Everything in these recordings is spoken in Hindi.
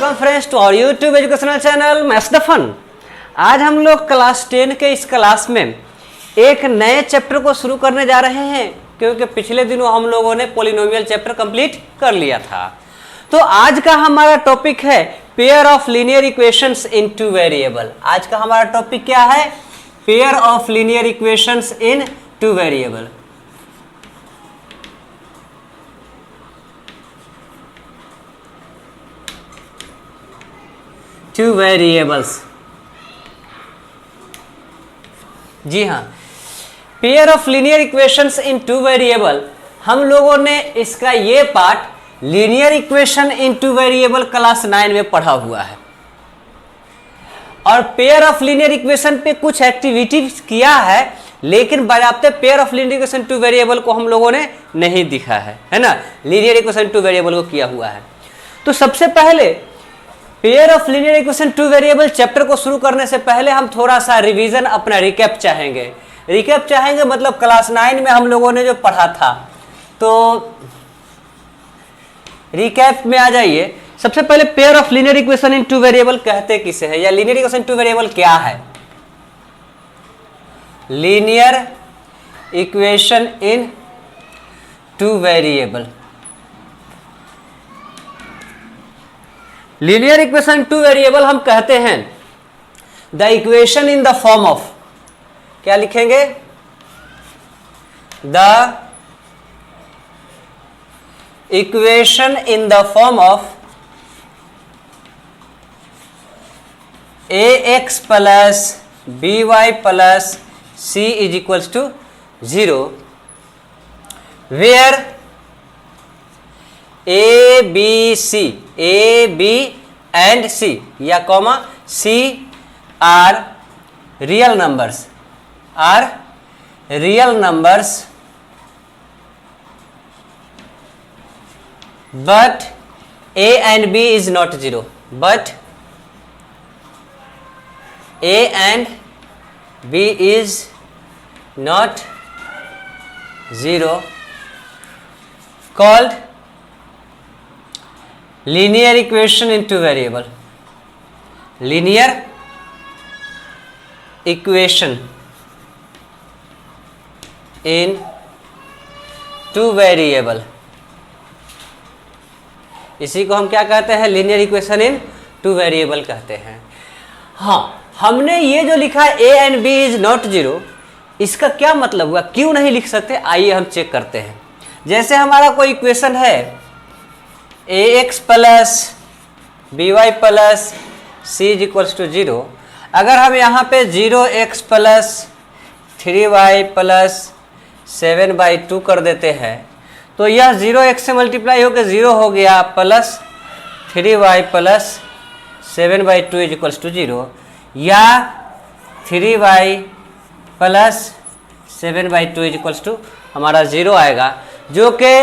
Welcome friends to our YouTube educational channel maths the fun. आज हम लोग क्लास 10 के इस क्लास में एक नए चैप्टर को शुरू करने जा रहे हैं, क्योंकि पिछले दिनों हम लोगों ने पॉलिनोमियल चैप्टर कंप्लीट कर लिया था। तो आज का हमारा टॉपिक है pair of linear equations in two variable. आज का हमारा टॉपिक क्या है? Pair of linear equations in two variable. Two variables, जी हाँ, pair of linear equations in two variable. हम लोगों ने इसका ये part linear equation in two variable class 9 में पढ़ा हुआ है, और पेयर ऑफ लीनियर इक्वेशन पे कुछ एक्टिविटीज किया है, लेकिन बजाते pair of linear equation two variable को हम लोगों ने नहीं दिखा है ना। लीनियर इक्वेशन टू वेरिएबल को किया हुआ है। तो सबसे पहले pair of linear equation two variable chapter को शुरू करने से पहले हम थोड़ा सा रिवीजन, अपना रिकैप चाहेंगे। मतलब क्लास 9 में हम लोगों ने जो पढ़ा था, तो रिकैप में आ जाइए। सबसे पहले pair of linear equation in two variable कहते किसे है, या लीनियर इक्वेशन टू वेरिएबल क्या है? Linear equation in two variable, linear equation two variable हम कहते हैं the equation in the form of, क्या लिखेंगे? The equation in the form of ax plus by plus c is equals to 0, where a b and c या comma c are real numbers but a and b is not 0, but a and b is not 0, called linear equation in two variable. Linear equation in two variable, इसी को हम क्या कहते हैं? Linear equation in two variable कहते हैं। हाँ, हमने ये जो लिखा है a and b is not 0, इसका क्या मतलब हुआ? क्यों नहीं लिख सकते? आइए हम चेक करते हैं। जैसे हमारा कोई इक्वेशन है ax plus by plus c is equals to 0, अगर हम यहाँ पे 0x प्लस 3y प्लस 7/2 कर देते हैं, तो यह 0x से मल्टीप्लाई होकर 0 हो गया, plus 3y plus 7/2 is equals to 0, या 3y plus 7/2 is equals to हमारा 0 आएगा, जो कि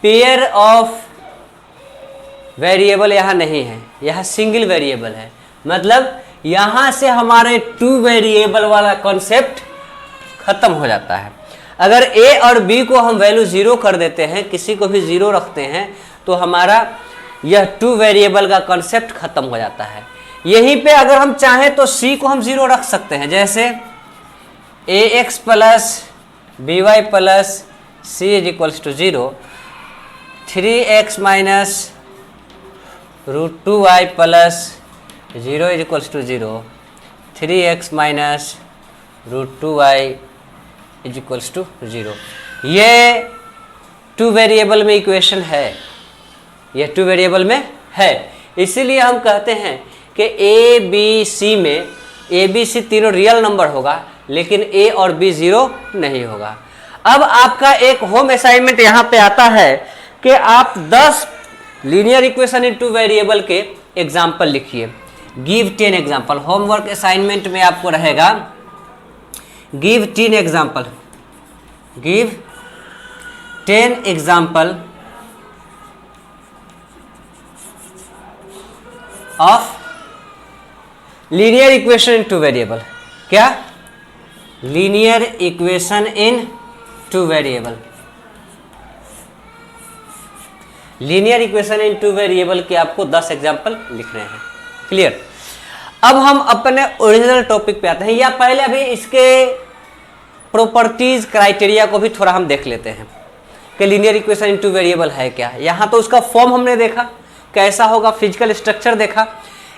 पेयर ऑफ वेरिएबल यहाँ नहीं है, यह सिंगल वेरिएबल है। मतलब यहाँ से हमारे टू वेरिएबल वाला कॉन्सेप्ट खत्म हो जाता है। अगर a और b को हम वैल्यू 0 कर देते हैं, किसी को भी 0 रखते हैं, तो हमारा यह टू वेरिएबल का कॉन्सेप्ट खत्म हो जाता है। यहीं पे अगर हम चाहें तो c को हम 0 रख सकते हैं, जैसे ax plus by plus c is equals to 0, 3x minus √2y plus 0 is equals to 0, 3x minus √2y is equals to 0। ये टू वेरिएबल में इक्वेशन है, ये टू वेरिएबल में है। इसीलिए हम कहते हैं कि a b c में a b c तीनों रियल नंबर होगा, लेकिन a और b 0 नहीं होगा। अब आपका एक होम असाइनमेंट यहाँ पे आता है कि आप 10 linear equation in two variable के एग्जाम्पल लिखिए। Give 10 example. होमवर्क असाइनमेंट में आपको रहेगा give 10 example, give 10 example of linear equation in two variable. क्या? Linear equation in two variable. Linear equation in two variable के आपको 10 एग्जाम्पल लिखने हैं। क्लियर। अब हम अपने ओरिजिनल टॉपिक पे आते हैं, या पहले अभी इसके प्रॉपर्टीज क्राइटेरिया को भी थोड़ा हम देख लेते हैं कि linear equation in two variable है क्या। यहाँ तो उसका फॉर्म हमने देखा कैसा होगा, फिजिकल स्ट्रक्चर देखा।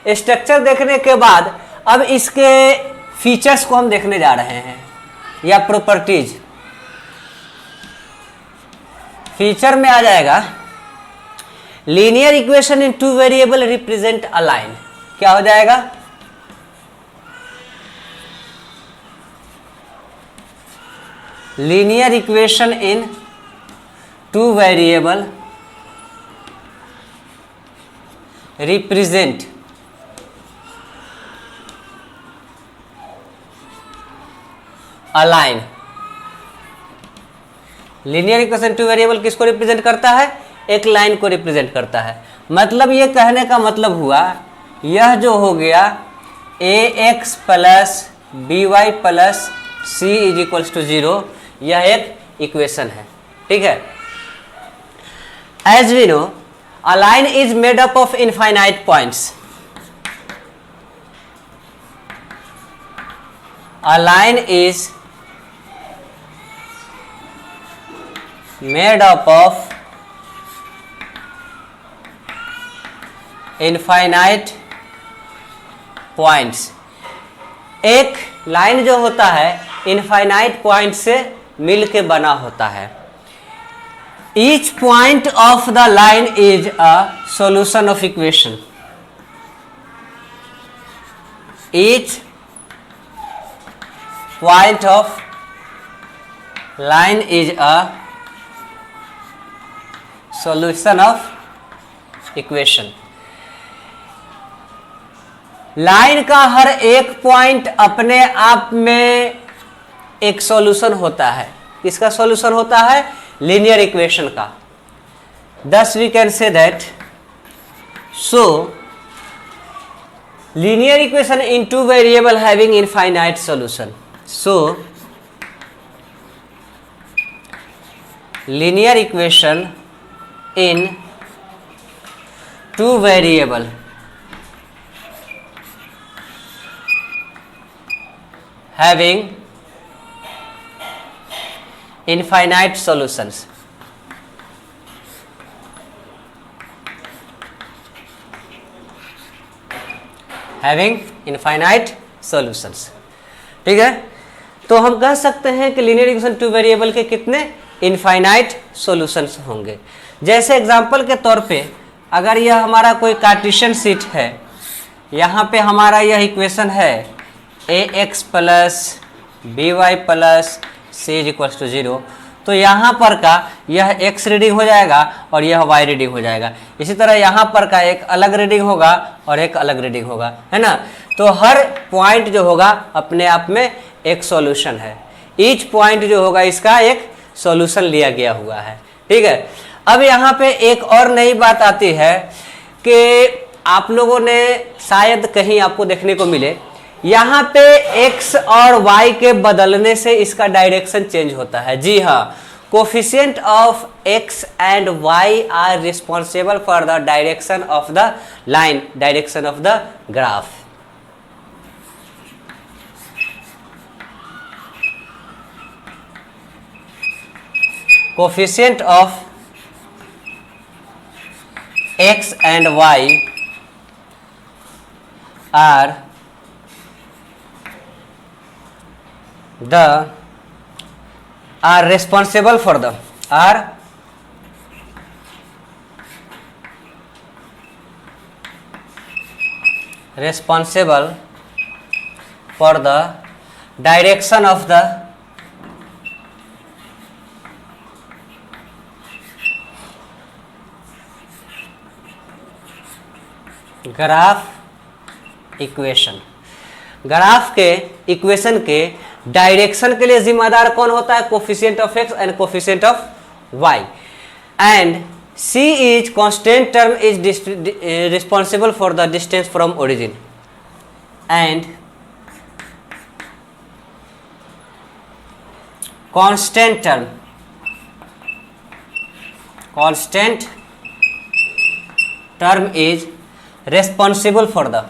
स्ट्रक्चर देखने के बाद अब इसके फीचर्स को हम देखने जा रहे हैं, या प्रॉपर्टीज। फीचर में आ जाएगा linear equation in two variable represent a line. क्या हो जाएगा, linear equation in two variable represent a line. Linear equation two variable किसको रिप्रेजेंट करता है, एक लाइन को रिप्रेजेंट करता है। मतलब ये कहने का मतलब हुआ, यह जो हो गया ax plus B Y plus C is equals to 0, यह एक इक्वेशन है। ठीक है। As we know a line is made up of infinite points. A line is made up of infinite points. एक लाइन जो होता है इनफाइनाइट पॉइंट से मिल के बना होता है। Each point of the line is a solution of equation. Each point of line is a solution of equation. Line का हर एक पॉइंट अपने आप में एक सॉल्यूशन होता है। किसका सॉल्यूशन होता है, लीनियर इक्वेशन का। thus we can say that so linear equation in two variable having infinite solution. So linear equation in two variable having infinite solutions. Having infinite solutions. ठीक है। तो हम कह सकते हैं कि लीनियर इक्वेशन टू वेरिएबल के कितने इनफाइनाइट सॉल्यूशंस होंगे। जैसे एग्जांपल के तौर पे अगर यह हमारा कोई कार्टेशियन शीट है, यहाँ पे हमारा यह इक्वेशन है ax plus B Y plus C is equals to 0, तो यहाँ पर का यह x रीडिंग हो जाएगा और यह y रीडिंग हो जाएगा। इसी तरह यहाँ पर का एक अलग रीडिंग होगा और एक अलग रीडिंग होगा, है ना। तो हर पॉइंट जो होगा अपने आप में एक सॉल्यूशन है। ईच पॉइंट जो होगा इसका एक सॉल्यूशन लिया गया हुआ है। ठीक है। अब यहाँ पे एक और नई बात आती है कि आप लोगों ने शायद कहीं आपको देखने को मिले, यहाँ पे x और y के बदलने से इसका डायरेक्शन चेंज होता है। जी हाँ, coefficient of x and y are responsible for the direction of the line, direction of the graph. Coefficient of x and y are responsible for the responsible for the direction of the graph equation. Graph के इक्वेशन के डायरेक्शन के लिए जिम्मेदार कौन होता है, coefficient of x and coefficient of y, and c is constant term is responsible for the distance from origin, and constant term is responsible for the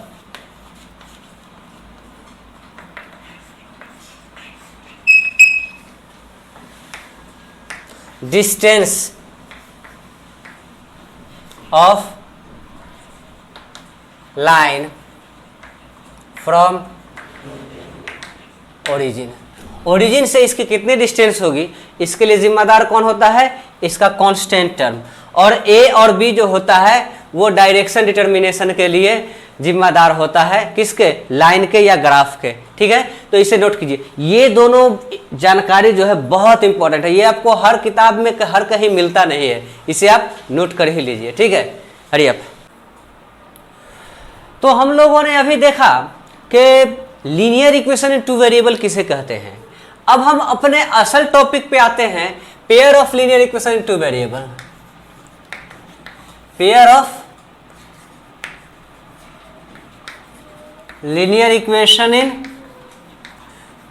distance of line from origin। Origin से इसकी कितनी डिस्टेंस होगी, इसके लिए जिम्मेदार कौन होता है, इसका कांस्टेंट टर्म। और ए और बी जो होता है वो डायरेक्शन डिटर्मिनेशन के लिए जिम्मेदार होता है, किसके, लाइन के या ग्राफ के। ठीक है, तो इसे नोट कीजिए। ये दोनों जानकारी जो है बहुत इंपॉर्टेंट है, ये आपको हर किताब में हर कहीं मिलता नहीं है, इसे आप नोट कर ही लीजिए। ठीक है, हरी अप। तो हम लोगों ने अभी देखा कि linear equation in two variable किसे कहते हैं। अब हम अपने असल टॉपिक पे आते हैं, pair of linear equation in two variable. Pair of linear equation in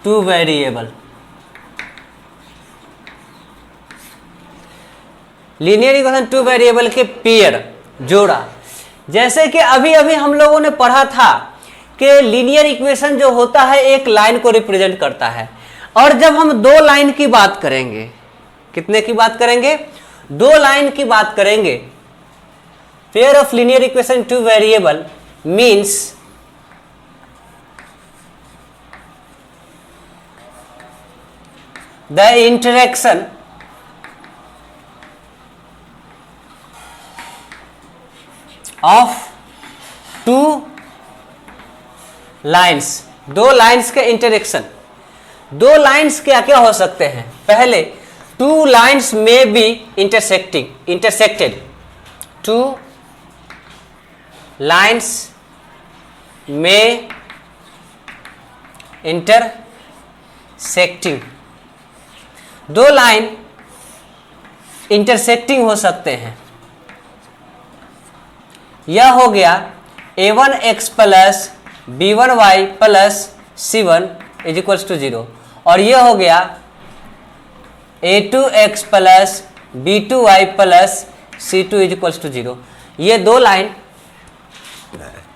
two variable. Linear equation two variable के पेयर, जोड़ा। जैसे कि अभी अभी हम लोगों ने पढ़ा था कि लीनियर इक्वेशन जो होता है एक लाइन को रिप्रेजेंट करता है, और जब हम दो लाइन की बात करेंगे, कितने की बात करेंगे, दो लाइन की बात करेंगे, pair of linear equation two variable means the interaction of two lines. दो लाइन्स के इंटरेक्शन। दो लाइन्स क्या क्या हो सकते हैं, पहले टू लाइन्स में बी इंटरसेक्टेड। टू लाइन्स में इंटरसेक्टिंग। दो लाइन इंटरसेक्टिंग हो सकते हैं। यह हो गया a1x plus b1y plus c1 is equals to 0, और यह हो गया a2x plus b2y plus c2 is equals to 0। ये दो लाइन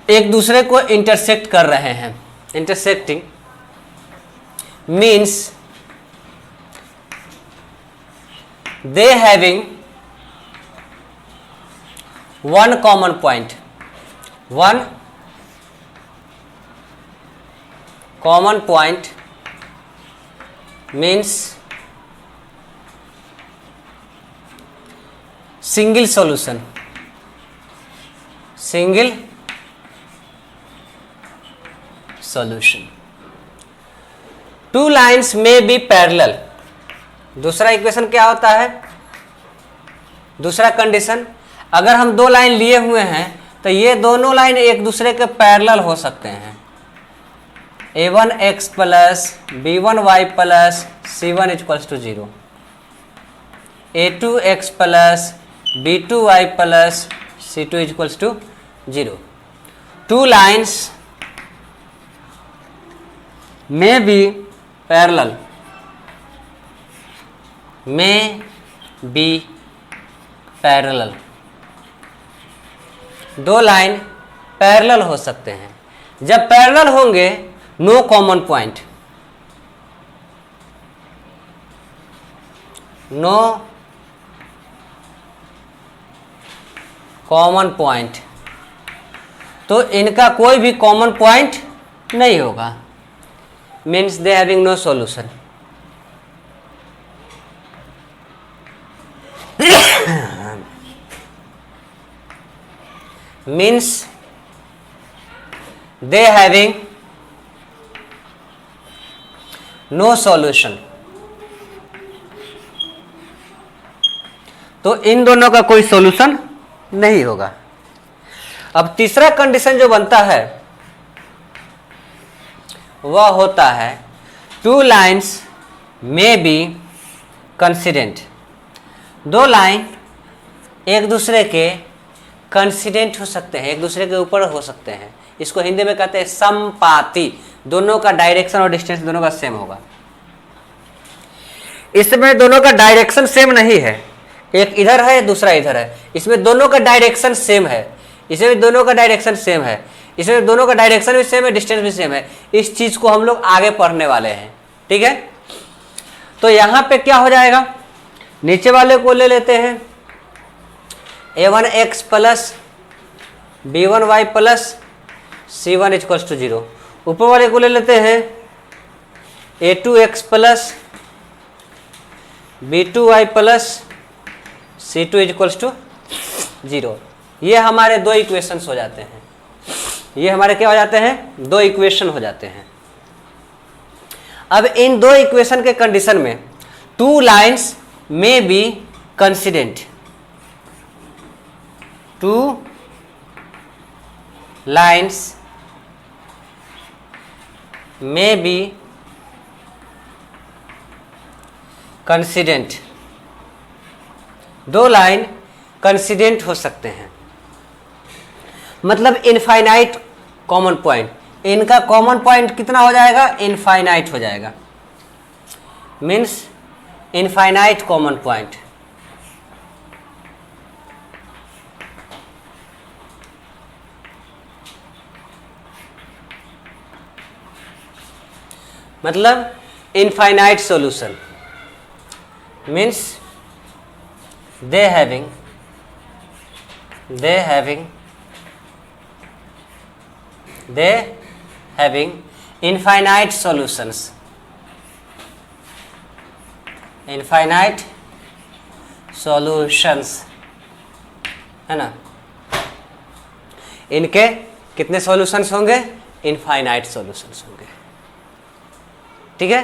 एक दूसरे को इंटरसेक्ट कर रहे हैं। Intersecting means they having one common point, one common point means single solution, single solution। two lines may be parallel। दूसरा इक्वेशन क्या होता है, दूसरा कंडीशन, अगर हम दो लाइन लिए हुए हैं तो ये दोनों लाइन एक दूसरे के पैरेलल हो सकते हैं। a1x plus b1y plus c1 equals to 0, a2x plus b2y plus c2 equals to 0। Two lines में बी पैरेलल, में बी पैरेलल। दो लाइन पैरेलल हो सकते हैं। जब पैरेलल होंगे no common point, no common point, तो इनका कोई भी कॉमन पॉइंट नहीं होगा, means they having no solution. means they having no solution। तो इन दोनों का कोई सॉल्यूशन नहीं होगा। अब तीसरा कंडीशन जो बनता है वह होता है टू लाइन्स में बी कंसिडेंट। दो लाइन एक दूसरे के कंसिडेंट हो सकते हैं, एक दूसरे के ऊपर हो सकते हैं। इसको हिंदी में कहते हैं समपाती। दोनों का डायरेक्शन और डिस्टेंस दोनों का सेम होगा। इसमें दोनों का डायरेक्शन सेम नहीं है, एक इधर है दूसरा इधर है। इसमें दोनों का डायरेक्शन सेम है, इसमें भी दोनों का डायरेक्शन सेम है, इसमें दोनों का डायरेक्शन भी सेम है, डिस्टेंस भी सेम है। इस चीज को हम लोग आगे पढ़ने वाले हैं, ठीक है। तो यहां पे क्या हो जाएगा, नीचे वाले को ले लेते हैं a1x plus b1y plus c1 equals to 0। ऊपर वाले को ले लेते हैं a2x plus b2y plus c2 equals to 0। ये हमारे दो इक्वेशंस हो जाते हैं, ये हमारे क्या हो जाते हैं, दो इक्वेशन हो जाते हैं। अब इन दो इक्वेशन के कंडीशन में टू लाइंस में बी कंसिडेंट, टू लाइंस में बी कंसिडेंट, दो लाइन कंसिडेंट हो सकते हैं, मतलब इनफाइनाइट कॉमन पॉइंट, इनका कॉमन पॉइंट कितना हो जाएगा, इनफाइनाइट हो जाएगा, मीन्स इनफाइनाइट कॉमन पॉइंट। मतलब infinite solution means they having infinite solutions, infinite solutions है ना। इनके कितने सॉल्यूशंस होंगे, इनफाइनाइट सॉल्यूशंस होंगे, ठीक है।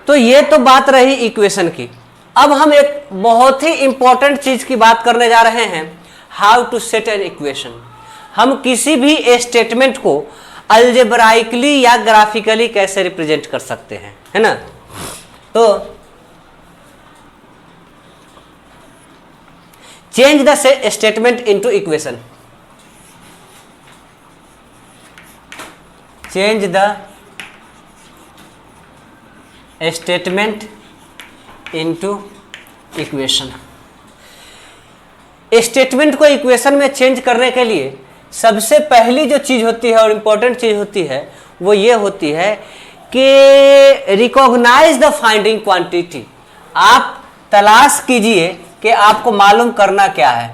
तो ये तो बात रही इक्वेशन की। अब हम एक बहुत ही इंपॉर्टेंट चीज की बात करने जा रहे हैं, how to set an equation. हम किसी भी स्टेटमेंट को अलजेब्राइकली या ग्राफिकली कैसे रिप्रेजेंट कर सकते हैं, है ना। तो change the statement into equation, change the statement into equation. Statement को इक्वेशन में चेंज करने के लिए सबसे पहली जो चीज होती है और इंपॉर्टेंट चीज होती है वो ये होती है कि रिकॉग्नाइज द फाइंडिंग क्वांटिटी। आप तलाश कीजिए कि आपको मालूम करना क्या है।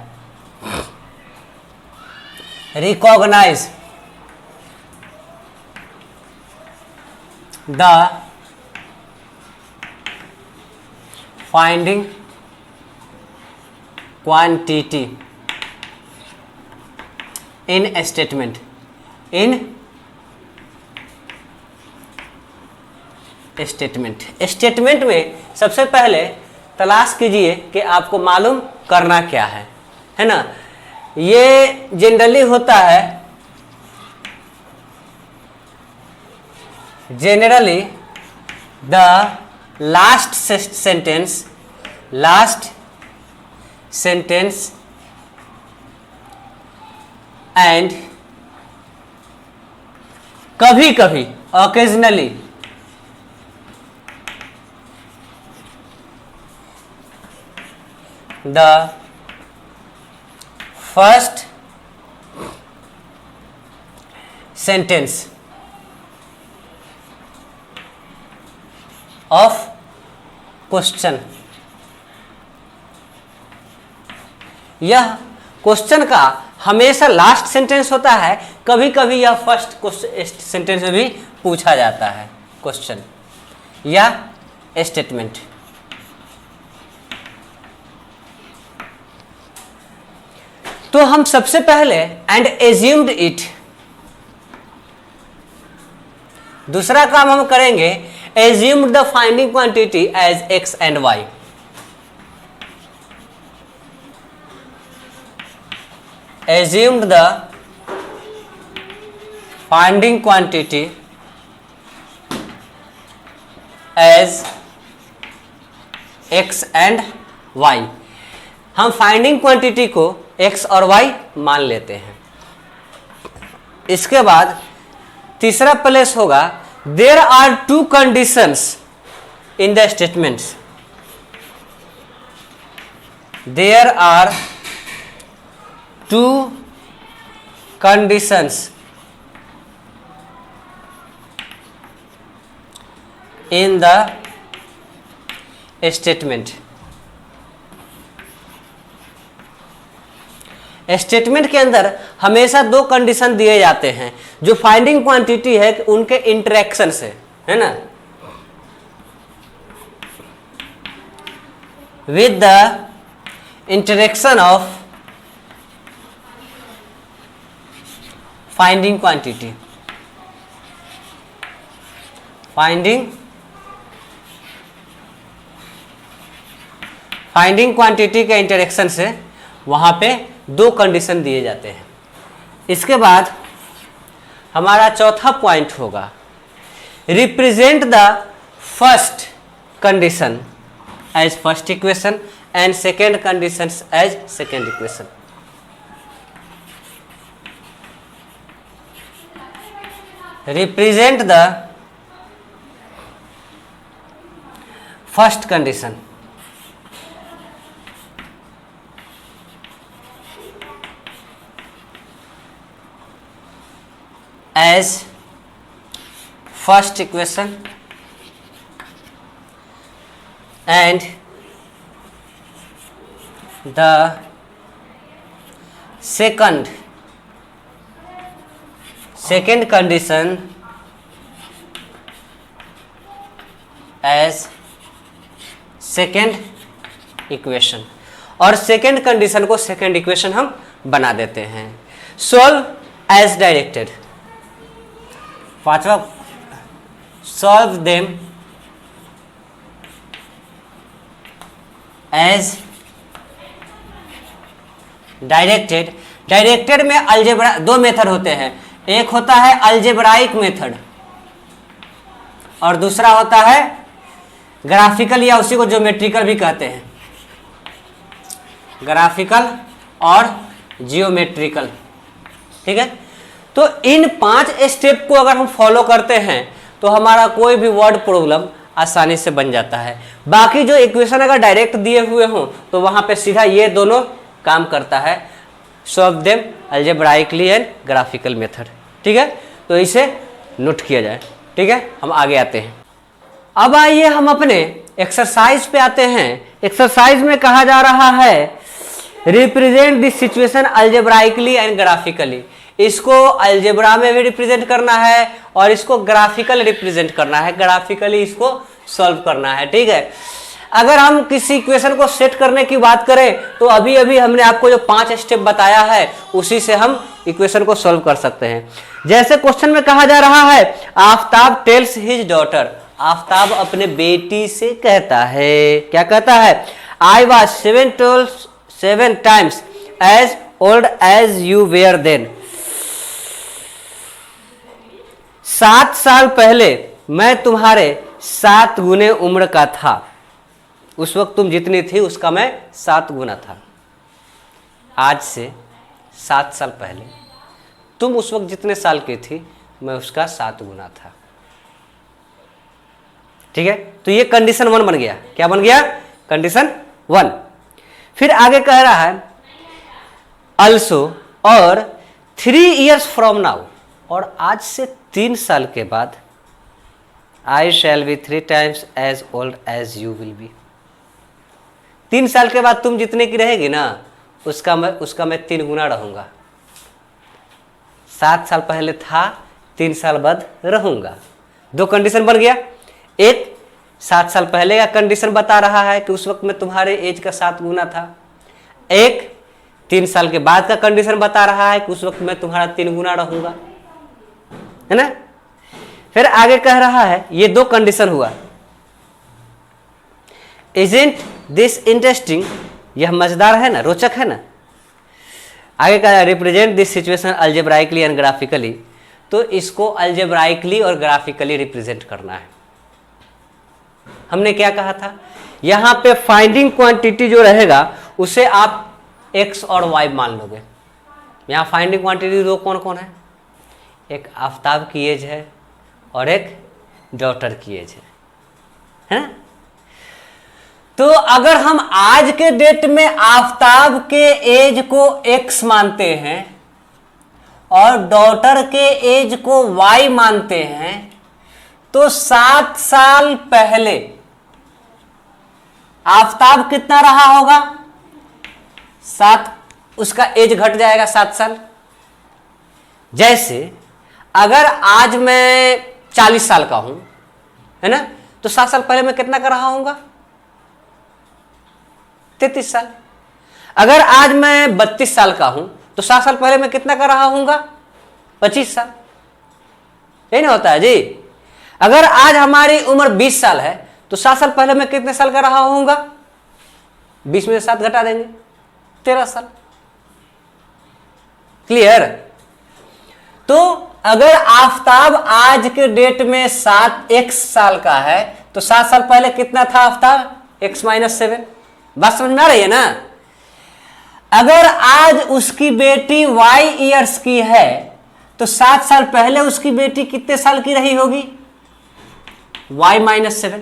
Recognise the finding quantity in statement, in statement. Statement में सबसे पहले तलाश कीजिए कि आपको मालूम करना क्या है ना। ये जनरली होता है, generally the last sentence and कभी कभी occasionally the first sentence of question. यह क्वेश्चन का हमेशा लास्ट सेंटेंस होता है, कभी कभी यह फर्स्ट सेंटेंस में भी पूछा जाता है क्वेश्चन या स्टेटमेंट। तो हम सबसे पहले एंड एज्यूम्ड इट, दूसरा काम हम करेंगे assumed the finding quantity as x and y। assumed the finding quantity as x and y। हम फाइंडिंग क्वांटिटी को x और y मान लेते हैं। इसके बाद तीसरा प्लेस होगा there are two conditions in the statements, there are two conditions in the statement। Statement के अंदर हमेशा दो कंडीशन दिए जाते हैं जो फाइंडिंग क्वांटिटी है उनके इंटरेक्शन से, है ना, with the interaction of finding quantity. Finding quantity के इंटरेक्शन से वहां पे दो कंडीशन दिए जाते हैं। इसके बाद हमारा चौथा पॉइंट होगा represent the first condition as first equation and second condition as second equation. Represent the first condition as first equation and the second condition as second equation। और सेकेंड कंडीशन को सेकेंड इक्वेशन हम बना देते हैं। Solve as directed. पांचवा, solve them as directed. Directed में अलजेब्रा दो मेथड होते हैं, एक होता है अलजेब्राइक मेथड और दूसरा होता है ग्राफिकल या उसी को ज्योमेट्रिकल भी कहते हैं, ग्राफिकल और जियोमेट्रिकल। ठीक है, तो इन 5 स्टेप को अगर हम फॉलो करते हैं तो हमारा कोई भी वर्ड प्रॉब्लम आसानी से बन जाता है। बाकी जो इक्वेशन अगर डायरेक्ट दिए हुए हों तो वहां पे सीधा ये दोनों काम करता है, solve them algebraically and graphical method. ठीक है, तो इसे नोट किया जाए। ठीक है, हम आगे आते हैं। अब आइए हम अपने एक्सरसाइज पे आते हैं। एक्सरसाइज में कहा जा रहा है represent this situation algebraically and graphically. इसको अलजेब्रा में भी रिप्रेजेंट करना है और इसको ग्राफिकल रिप्रेजेंट करना है, ग्राफिकली इसको सॉल्व करना है। ठीक है, अगर हम किसी इक्वेशन को सेट करने की बात करें तो अभी अभी हमने आपको जो 5 स्टेप बताया है उसी से हम इक्वेशन को सॉल्व कर सकते हैं। जैसे क्वेश्चन में कहा जा रहा है Aftab tells his daughter. Aftab अपने बेटी से कहता है, क्या कहता है, I was 7 times as old as you were then. 7 साल पहले मैं तुम्हारे 7 गुने उम्र का था। उस वक्त तुम जितनी थी उसका मैं 7 गुना था। आज से 7 साल पहले तुम उस वक्त जितने साल की थी मैं उसका 7 गुना था। ठीक है, तो ये कंडीशन 1 बन गया। क्या बन गया? कंडीशन 1। फिर आगे कह रहा है अल्सो और 3 years फ्रॉम नाउ, और आज से 3 साल के बाद I shall be 3 times as old as you will be. 3 साल के बाद तुम जितने की रहेगी ना उसका मैं 3 गुना रहूंगा। 7 साल पहले था, 3 साल बाद रहूंगा। 2 कंडीशन बन गया। एक 7 साल पहले का कंडीशन बता रहा है कि उस वक्त में तुम्हारे एज का 7 गुना था। एक 3 साल के बाद का कंडीशन बता रहा है कि उस वक्त मैं तुम्हारा 3 गुना रहूंगा, है ना। फिर आगे कह रहा है ये 2 कंडीशन हुआ। इजंट दिस इंटरेस्टिंग, यह मजेदार है ना, रोचक है ना। आगे कह रहा है represent this situation algebraically and graphically, तो इसको अलजेब्राइकली और ग्राफिकली रिप्रेजेंट करना है। हमने क्या कहा था, यहां पे फाइंडिंग क्वांटिटी जो रहेगा उसे आप x और y मान लोगे। यहां फाइंडिंग क्वांटिटी 2 कौन कौन है, एक आफ्ताब की एज है और एक डॉटर की एज है ना। तो अगर हम आज के डेट में आफ्ताब के एज को x मानते हैं और डॉटर के एज को y मानते हैं, तो 7 साल पहले आफताब कितना रहा होगा? 7, उसका एज घट जाएगा 7 साल। जैसे अगर आज मैं 40 साल का हूं, है ना, तो 7 साल पहले मैं कितना का रहा होऊंगा? 33 साल। अगर आज मैं 32 साल का हूं, तो 7 साल पहले मैं कितना का रहा होऊंगा? 25 साल। यही ना होता है जी। अगर आज हमारी उम्र 20 साल है, तो 7 साल पहले मैं कितने साल का रहा होऊंगा? 20 में से 7 घटा देंगे, 13 साल। क्लियर? तो अगर आफताब आज के डेट में 7x साल का है, तो 7 साल पहले कितना था आफताब? x-7। बात समझ में आ रही है ना? अगर आज उसकी बेटी y ईयर्स की है, तो 7 साल पहले उसकी बेटी कितने साल की रही होगी? y-7,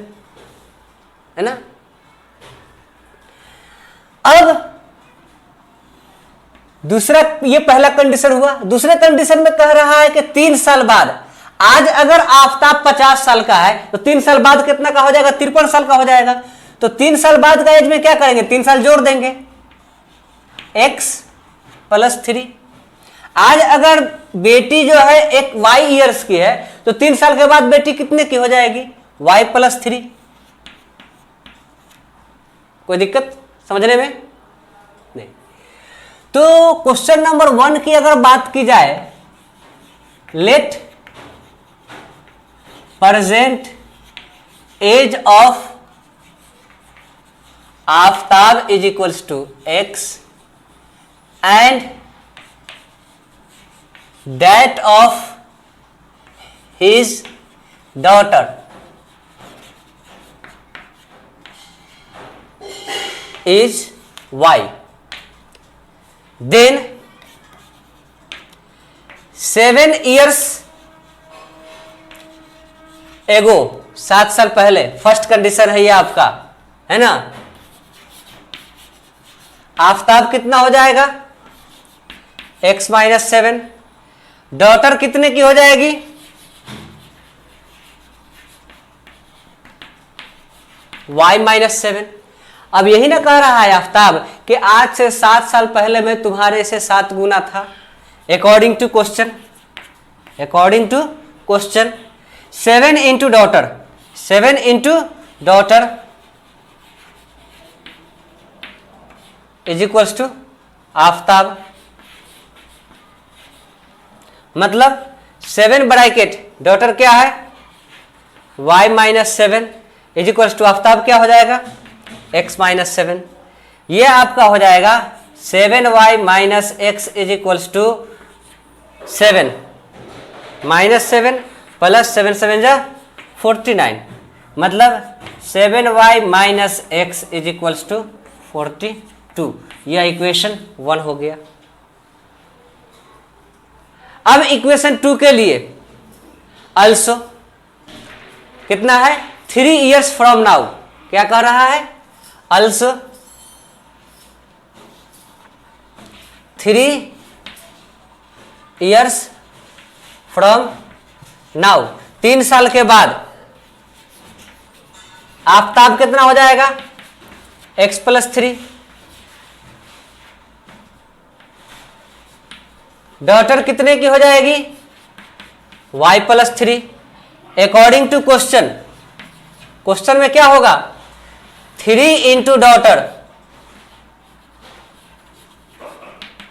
है ना? अब दूसरा, ये पहला कंडीशन हुआ। दूसरे कंडीशन में कह रहा है कि 3 साल बाद, आज अगर आफताब 50 साल का है, तो 3 साल बाद कितना का हो जाएगा? 53 साल का हो जाएगा। तो 3 साल बाद का एज में क्या करेंगे? 3 साल जोड़ देंगे, x + 3। आज अगर बेटी जो है एक y ईयर्स की है, तो 3 साल के बाद बेटी कितने की हो जाएगी? y + 3। कोई दिक्कत समझने में? नहीं। तो क्वेश्चन नंबर 1 की अगर बात की जाए, let present age of Aftab is equals to x and that of his daughter is y, then 7 years ago, 7 साल पहले, फर्स्ट कंडीशन है ये आपका, है ना? आफताब कितना हो जाएगा? x-7। डॉटर कितने की हो जाएगी? y-7। अब यही ना कह रहा है आफताब कि आज से 7 साल पहले मैं तुम्हारे से 7 गुना था। According to question, 7 into daughter is equals to Aftab. मतलब 7 ब्रैकेट डॉटर क्या है? y-7 is equals to Aftab क्या हो जाएगा? x-7। ये आपका हो जाएगा 7y - x is equals to 7 -7 + 7 7 जा 49। मतलब 7y - x is equals to 42। यह इक्वेशन 1 हो गया। अब इक्वेशन 2 के लिए अल्सो कितना है? 3 years फ्रॉम नाउ। क्या कह रहा है? also 3 years from now, 3 साल के बाद आफताब कितना हो जाएगा? x + 3। डॉटर कितने की हो जाएगी? y + 3। अकॉर्डिंग टू क्वेश्चन में क्या होगा? 3 into daughter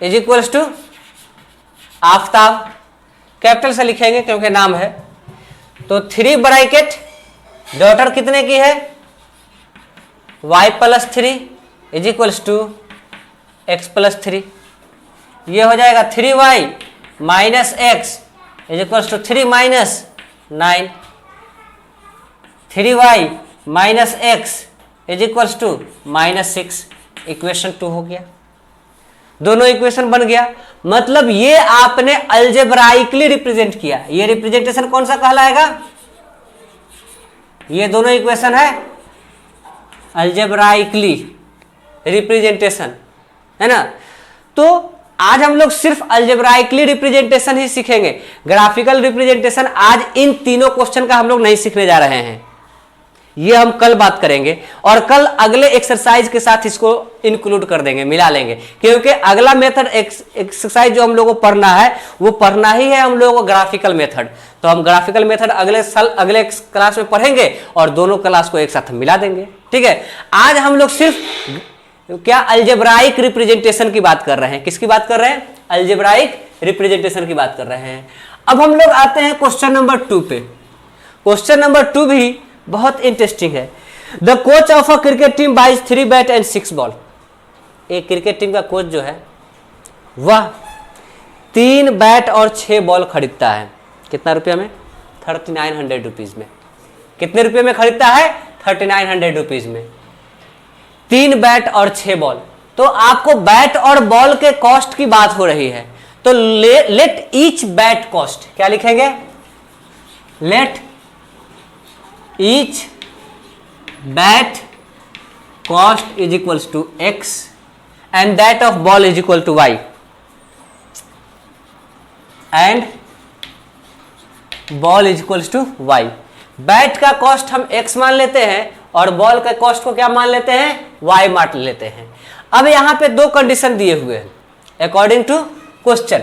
is equals to Aftab. Capital से लिखेंगे क्योंकि नाम है। तो 3 ब्रैकेट डॉटर कितने की है? y + 3 is equals to x + 3। ये हो जाएगा 3y - x is equals to 3 - 9। 3y - x is equals to -6। Equation 2 हो गया। दोनों इक्वेशन बन गया। मतलब ये आपने अलजेब्राइकली रिप्रेजेंट किया। ये रिप्रेजेंटेशन कौन सा कहलाएगा? ये दोनों इक्वेशन है अलजेब्राइकली रिप्रेजेंटेशन, है ना? तो आज हम लोग सिर्फ अलजेब्राइकली रिप्रेजेंटेशन ही सीखेंगे, ग्राफिकल रिप्रेजेंटेशन आज इन तीनों क्वेश्चन का हम लोग नहीं सीखने जा रहे हैं, ये हम कल बात करेंगे और कल अगले एक्सरसाइज के साथ इसको इंक्लूड कर देंगे, मिला लेंगे, क्योंकि अगला मेथड एक्सरसाइज जो हम लोग को पढ़ना है वो पढ़ना ही है हम लोगों को ग्राफिकल मेथड। तो हम ग्राफिकल मेथड अगले क्लास में पढ़ेंगे और दोनों क्लास को एक साथ मिला देंगे, ठीक है। आज हम लोग सिर्फ क्या अलजेब्राइक रिप्रेजेंटेशन की बात कर रहे हैं। किसकी बात कर रहे हैं? अलजेब्राइक रिप्रेजेंटेशन की बात कर रहे हैं। अब हम लोग आते हैं क्वेश्चन नंबर 2 पे। क्वेश्चन नंबर 2 भी बहुत इंटरेस्टिंग है। The coach of a cricket team buys 3 bat and 6 ball. एक क्रिकेट टीम का कोच जो है वह 3 बैट और 6 बॉल खरीदता है। कितना रुपया में? 3900 रुपीज में। कितने रुपये में खरीदता है? 3900 रुपीज में 3 बैट और 6 बॉल। तो आपको बैट और बॉल के कॉस्ट की बात हो रही है, तो लेट ईच बैट कॉस्ट, क्या लिखेंगे? Let each bat cost is equals to X and that of ball is equal to Y, and ball is equals to Y. Bat का कॉस्ट हम x मान लेते हैं और बॉल का कॉस्ट को क्या मान लेते हैं? y मान लेते हैं। अब यहां पे 2 कंडीशन दिए हुए हैं अकॉर्डिंग टू क्वेश्चन।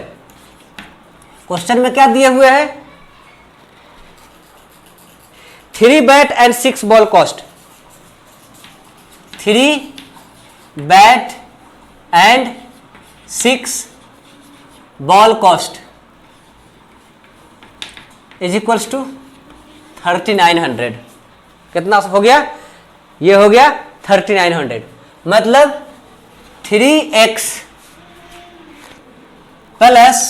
क्वेश्चन में क्या दिए हुए हैं? 3 bat and 6 ball cost. 3 bat and 6 ball cost is equals to 3900। कितना हो गया? ये हो गया 3900। मतलब 3x plus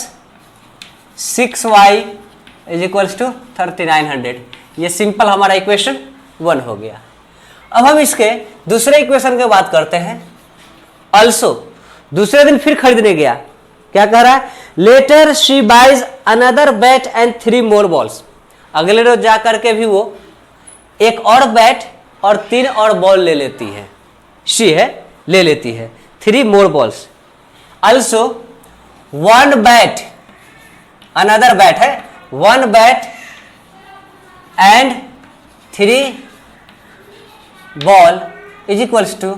6y is equals to 3900। ये सिंपल हमारा इक्वेशन 1 हो गया। अब हम इसके दूसरे इक्वेशन की बात करते हैं। ऑल्सो दूसरे दिन फिर खरीदने गया, क्या कह रहा है? Later she buys another bat and 3 more balls. अगले रोज जाकर के भी वो एक और बैट और 3 और बॉल ले लेती है। शी है, ले लेती है 3 more balls. Also 1 bat, another bat है, 1 bat and 3 ball is equals to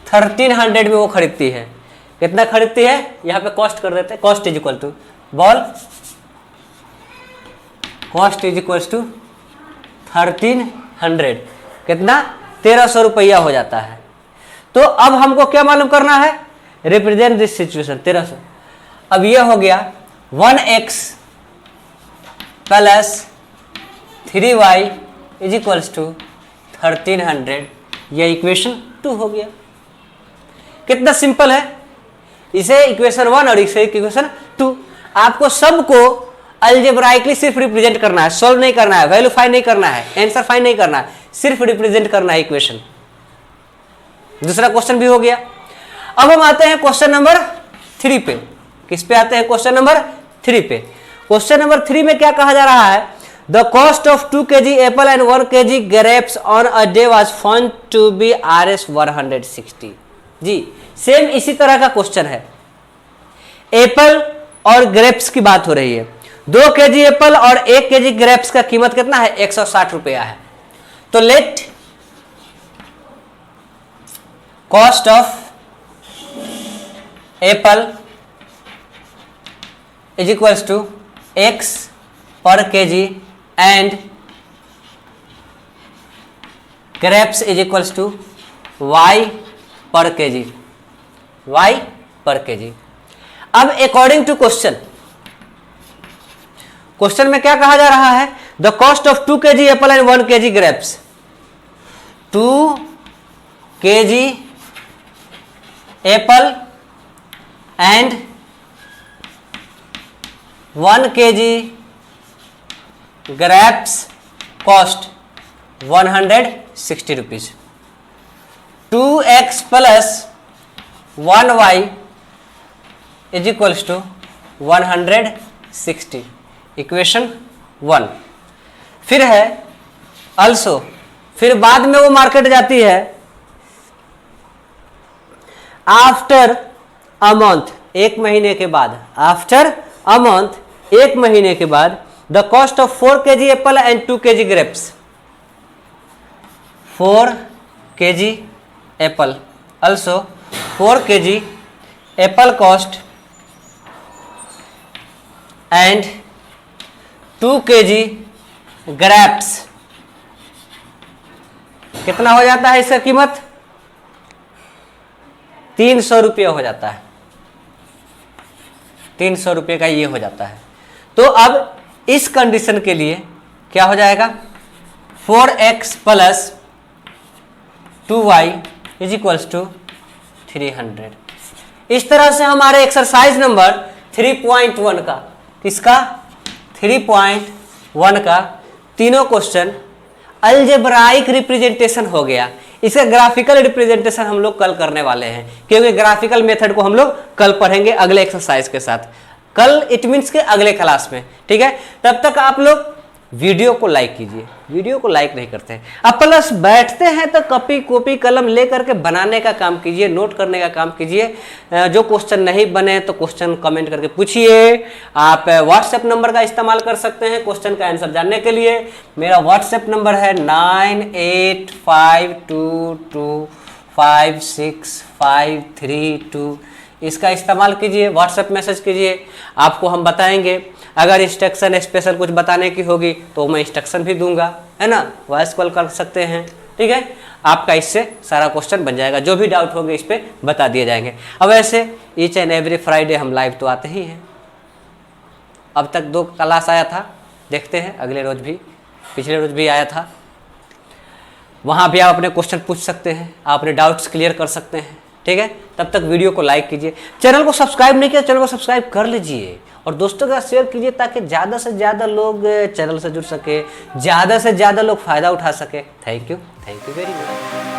1300 में वो खरीदती है। कितना खरीदती है? यहां पे कॉस्ट कर देते हैं। Cost is equal to ball cost is equals to 1300। कितना? 1300 रुपया हो जाता है। तो अब हमको क्या मालूम करना है? Represent this situation 1300। अब ये हो गया 1x plus 3y is equals to 1300। ये इक्वेशन 2 हो गया। कितना सिंपल है। इसे इक्वेशन 1 और इसे इक्वेशन 2। आपको सबको अलजेब्राइकली सिर्फ रिप्रेजेंट करना है, सॉल्व नहीं करना है, वैल्यू फाइंड नहीं करना है, आंसर फाइंड नहीं करना है, सिर्फ रिप्रेजेंट करना है इक्वेशन। दूसरा क्वेश्चन भी हो गया। अब हम आते हैं क्वेश्चन नंबर 3 पे। किस पे आते हैं? क्वेश्चन नंबर 3 पे। क्वेश्चन नंबर 3 में क्या कहा जा रहा है? The cost of 2 kg apple and 1 kg grapes on a day was found to be Rs 160। जी सेम इसी तरह का क्वेश्चन है। एप्पल और ग्रेप्स की बात हो रही है। 2 kg एप्पल और 1 kg ग्रेप्स का कीमत कितना है? 160 रुपया है। तो let cost of apple is equals to x per kg and grapes is equals to y per kg। y per kg। अब अकॉर्डिंग टू क्वेश्चन, क्वेश्चन में क्या कहा जा रहा है? The cost of 2 kg apple and 1 kg grapes. 2 kg apple and 1 kg grapes cost 160 rupees. 2x plus 1y is equals to 160। Equation 1। फिर है अल्सो, फिर बाद में वो मार्केट जाती है आफ्टर अ मंथ। एक महीने के बाद, आफ्टर अ मंथ, एक महीने के बाद, the cost of 4 kg apple and 2 kg grapes, 4 kg Apple, also 4 kg Apple cost and 2 kg grapes, कितना हो जाता है इसका कीमत? 300 रुपये हो जाता है, 300 रुपये का ये हो जाता है। तो अब इस कंडीशन के लिए क्या हो जाएगा? 4x plus 2y is equals to 300। इस तरह से हमारे एक्सरसाइज नंबर 3.1 का, किसका? 3.1 का तीनों क्वेश्चन अलजेब्राइक रिप्रेजेंटेशन हो गया। इसका ग्राफिकल रिप्रेजेंटेशन हम लोग कल करने वाले हैं, क्योंकि ग्राफिकल मेथड को हम लोग कल पढ़ेंगे अगले एक्सरसाइज के साथ, कल इट मीन्स के अगले क्लास में, ठीक है। तब तक आप लोग वीडियो को लाइक कीजिए, वीडियो को लाइक नहीं करते हैं अब, प्लस बैठते हैं तो कॉपी कलम ले करके बनाने का काम कीजिए, नोट करने का काम कीजिए। जो क्वेश्चन नहीं बने तो क्वेश्चन कमेंट करके पूछिए। आप व्हाट्सएप नंबर का इस्तेमाल कर सकते हैं क्वेश्चन का आंसर जानने के लिए। मेरा व्हाट्सएप नंबर है 9852256532। इसका इस्तेमाल कीजिए, व्हाट्सएप मैसेज कीजिए, आपको हम बताएंगे। अगर इंस्ट्रक्शन स्पेशल कुछ बताने की होगी तो मैं इंस्ट्रक्शन भी दूंगा, है ना। वॉइस कॉल कर सकते हैं, ठीक है। आपका इससे सारा क्वेश्चन बन जाएगा, जो भी डाउट होंगे इस पर बता दिए जाएंगे। अब ऐसे ईच एंड एवरी फ्राइडे हम लाइव तो आते ही हैं। अब तक 2 क्लास आया था, देखते हैं अगले रोज भी, पिछले रोज भी आया था। वहाँ भी आप अपने क्वेश्चन पूछ सकते हैं, आप अपने डाउट्स क्लियर कर सकते हैं, ठीक है। तब तक वीडियो को लाइक कीजिए, चैनल को सब्सक्राइब नहीं किया चैनल को सब्सक्राइब कर लीजिए और दोस्तों के साथ शेयर कीजिए, ताकि ज़्यादा से ज़्यादा लोग चैनल से जुड़ सके, ज़्यादा से ज़्यादा लोग फ़ायदा उठा सके। Thank you very much.